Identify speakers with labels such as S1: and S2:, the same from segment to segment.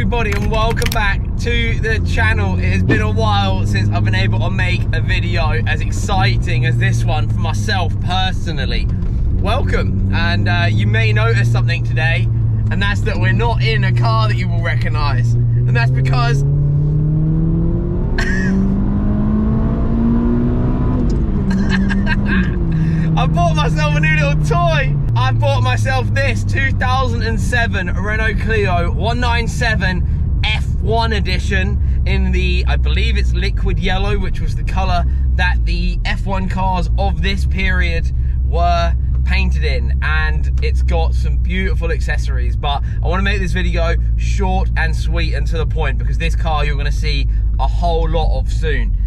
S1: everybody, and welcome back to the channel. It has been a while since I've been able to make a video as exciting as this one for myself personally. Welcome, and you may notice something today, and that's that we're not in a car that you will recognize, and that's because I bought myself a new little toy. I bought myself this 2007 Renault Clio 197 F1 edition in the, I believe it's liquid yellow, which was the color that the F1 cars of this period were painted in, and it's got some beautiful accessories. But I want to make this video short and sweet and to the point, because this car you're going to see a whole lot of soon.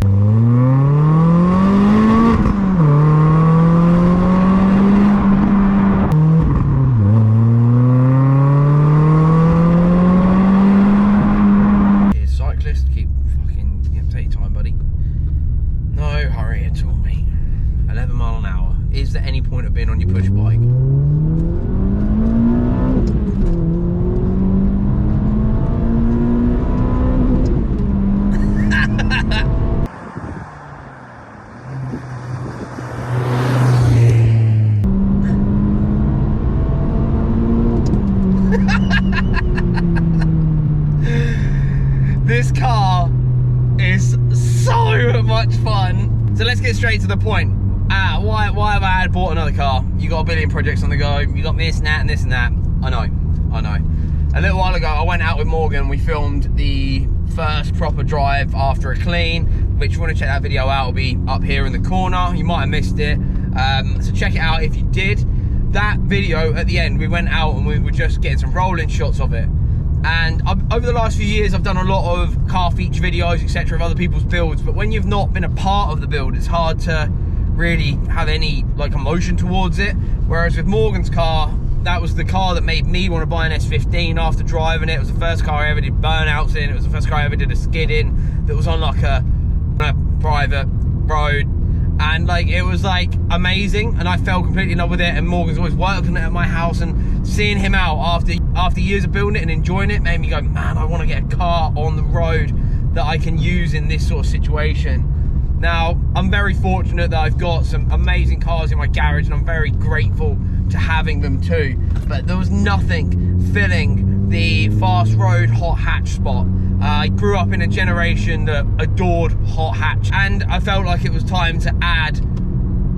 S1: Is there any point of being on your push bike? This car is so much fun. So let's get straight to the point. Why have I bought another car? You got a billion projects on the go. You got this and that and this and that. I know. A little while ago, I went out with Morgan. We filmed the first proper drive after a clean, which if you want to check that video out, it'll be up here in the corner. You might have missed it. So check it out if you did. That video, at the end, we went out and we were just getting some rolling shots of it. And over the last few years, I've done a lot of car feature videos, etc., of other people's builds. But when you've not been a part of the build, it's hard to really have any like emotion towards it. Whereas with Morgan's car, that was the car that made me want to buy an S15 after driving it. It was the first car I ever did burnouts in. It was the first car I ever did a skid in that was on like a private road, and like it was like amazing, and I fell completely in love with it. And Morgan's always working at my house, and seeing him out after years of building it and enjoying it made me go, man, I want to get a car on the road that I can use in this sort of situation. Now, I'm very fortunate that I've got some amazing cars in my garage, and I'm very grateful to having them too. But there was nothing filling the fast road hot hatch spot. I grew up in a generation that adored hot hatch, and I felt like it was time to add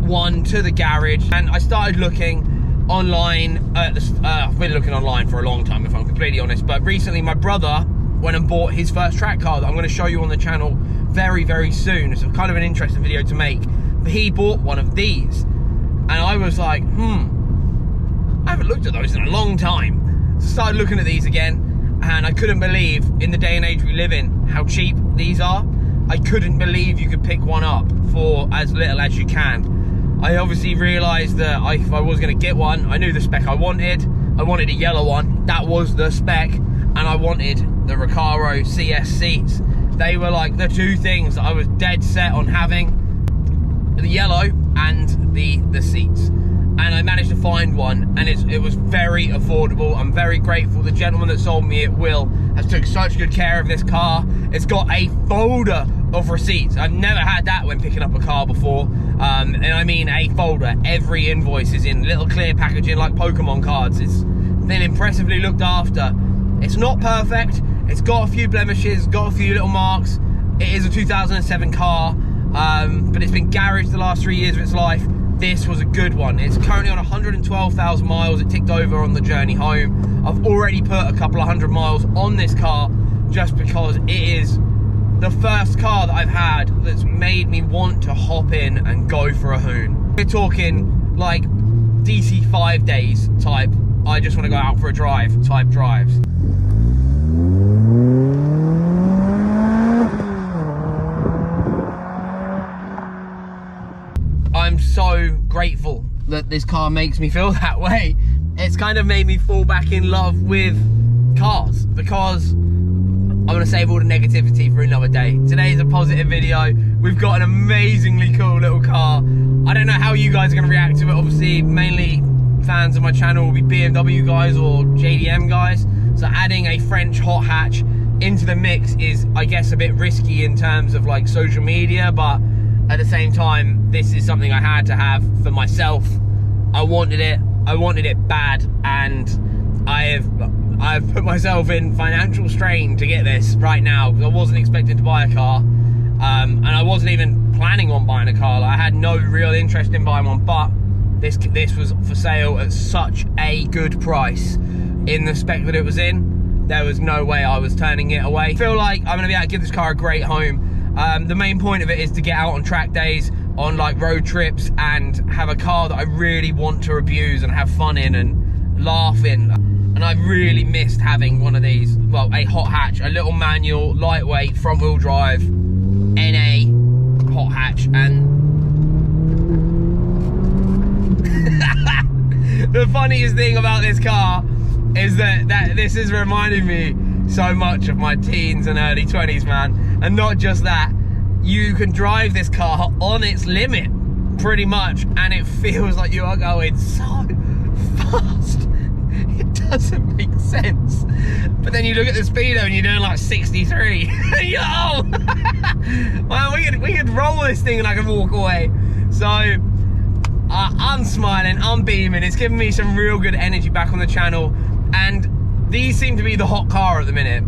S1: one to the garage. And I started looking online. I've been looking online for a long time, if I'm completely honest. But recently, my brother went and bought his first track car that I'm going to show you on the channel very, very soon. It's kind of an interesting video to make. But he bought one of these, and I was like, I haven't looked at those in a long time. So I started looking at these again, and I couldn't believe, in the day and age we live in, how cheap these are. I couldn't believe you could pick one up for as little as you can. I obviously realised that if I was going to get one, I knew the spec I wanted. I wanted a yellow one. That was the spec. And I wanted the Recaro CS seats. They were like the two things that I was dead set on having: the yellow and the seats. And I managed to find one, and it was very affordable. I'm very grateful. The gentleman that sold me it, Will, has took such good care of this car. It's got a folder of receipts. I've never had that when picking up a car before. And I mean a folder. Every invoice is in little clear packaging like Pokemon cards. It's been impressively looked after. It's not perfect. It's got a few blemishes, got a few little marks. It is a 2007 car, but it's been garaged the last 3 years of its life. This was a good one. It's currently on 112,000 miles. It ticked over on the journey home. I've already put a couple of 100 miles on this car just because it is the first car that I've had that's made me want to hop in and go for a hoon. We're talking like DC5 days type, I just want to go out for a drive type drives. I'm so grateful that this car makes me feel that way. It's kind of made me fall back in love with cars, because I'm going to save all the negativity for another day. Today is a positive video. We've got an amazingly cool little car. I don't know how you guys are going to react to it. Obviously, mainly fans of my channel will be BMW guys or JDM guys. So adding a French hot hatch into the mix is, I guess, a bit risky in terms of like social media, but at the same time, this is something I had to have for myself. I wanted it bad, and I've put myself in financial strain to get this right now, because I wasn't expecting to buy a car, and I wasn't even planning on buying a car. Like, I had no real interest in buying one, but this was for sale at such a good price in the spec that it was in. There was no way I was turning it away. I feel like I'm gonna be able to give this car a great home. The main point of it is to get out on track days, on like road trips, and have a car that I really want to abuse and have fun in and laugh in. And I've really missed having one of these, well, a hot hatch, a little manual, lightweight, front wheel drive, NA hot hatch. And the funniest thing about this car is that this is reminding me so much of my teens and early 20s, man. And not just that, you can drive this car on its limit, pretty much, and it feels like you are going so fast. It doesn't make sense. But then you look at the speedo and you're doing like 63. Yo! Man, we could roll this thing and I could walk away. So, I'm smiling, I'm beaming. It's giving me some real good energy back on the channel. And these seem to be the hot car at the minute,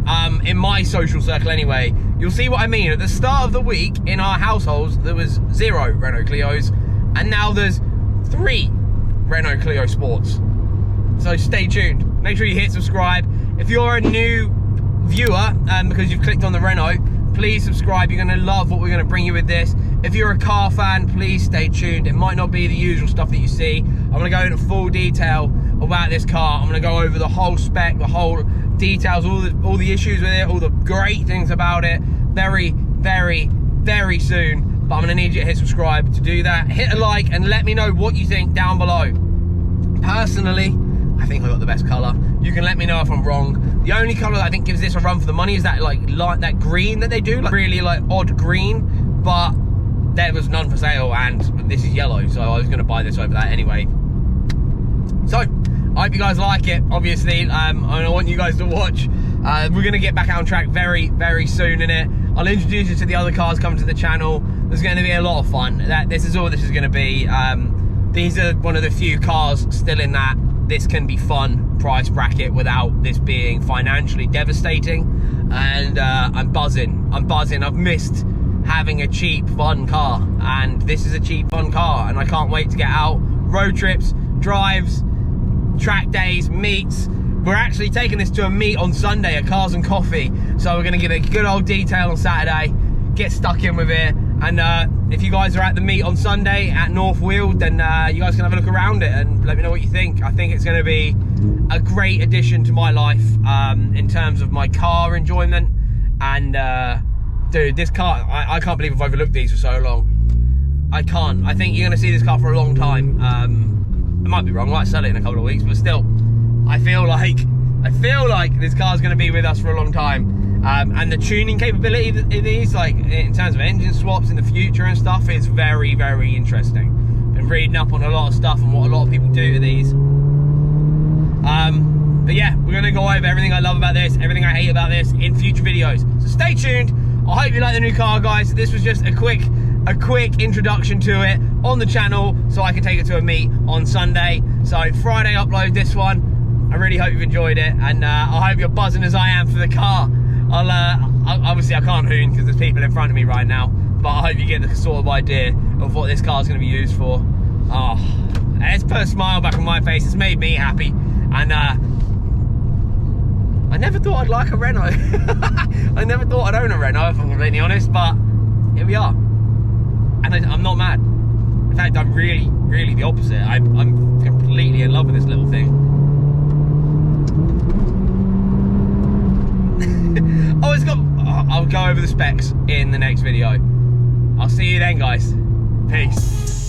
S1: in my social circle anyway. You'll see what I mean. At the start of the week, in our households, there was 0 Renault Clios, and now there's 3 Renault Clio Sports. So stay tuned. Make sure you hit subscribe. If you're a new viewer, because you've clicked on the Renault, please subscribe. You're gonna love what we're gonna bring you with this. If you're a car fan, please stay tuned. It might not be the usual stuff that you see. I'm gonna go into full detail about this car. I'm gonna go over the whole spec, the whole details, all the issues with it, all the great things about it, very, very, very soon. But I'm gonna need you to hit subscribe to do that. Hit a like and let me know what you think down below. Personally, I think I got the best color. You can let me know if I'm wrong. The only color that I think gives this a run for the money is that like that green that they do, like really like odd green, but there was none for sale, and this is yellow, so I was gonna buy this over that anyway. So, I hope you guys like it, obviously. I want you guys to watch. We're gonna get back out on track very, very soon in it. I'll introduce you to the other cars coming to the channel. There's gonna be a lot of fun. This is all this is gonna be. These are one of the few cars still in that this can be fun price bracket without this being financially devastating. And I'm buzzing. I've missed having a cheap, fun car, and this is a cheap, fun car, and I can't wait to get out. Road trips, drives, track days, meets. We're actually taking this to a meet on Sunday at Cars and Coffee, so we're going to give it a good old detail on Saturday, get stuck in with it, and if you guys are at the meet on Sunday at North Weald, then you guys can have a look around it and let me know what you think. I think it's going to be a great addition to my life in terms of my car enjoyment, and dude, this car, I can't believe I've overlooked these for so long. I can't. I think you're going to see this car for a long time. I might be wrong, I might sell it in a couple of weeks, but still, I feel like this car's going to be with us for a long time. And the tuning capability in these, like in terms of engine swaps in the future and stuff, is very, very interesting. Been reading up on a lot of stuff and what a lot of people do to these. But yeah, we're going to go over everything I love about this, everything I hate about this in future videos. So stay tuned. I hope you like the new car, guys. This was just a quick introduction to it on the channel, so I can take it to a meet on Sunday. So Friday upload this one. I really hope you've enjoyed it, and I hope you're buzzing as I am for the car. Obviously I can't hoon because there's people in front of me right now, but I hope you get the sort of idea of what this car's going to be used for. Oh, it's put a smile back on my face. It's made me happy, and I never thought I'd like a Renault. I never thought I'd own a Renault, if I'm completely honest, but here we are. And I'm not mad. In fact, I'm really, really the opposite. I'm completely in love with this little thing. Oh, it's got... I'll go over the specs in the next video. I'll see you then, guys. Peace.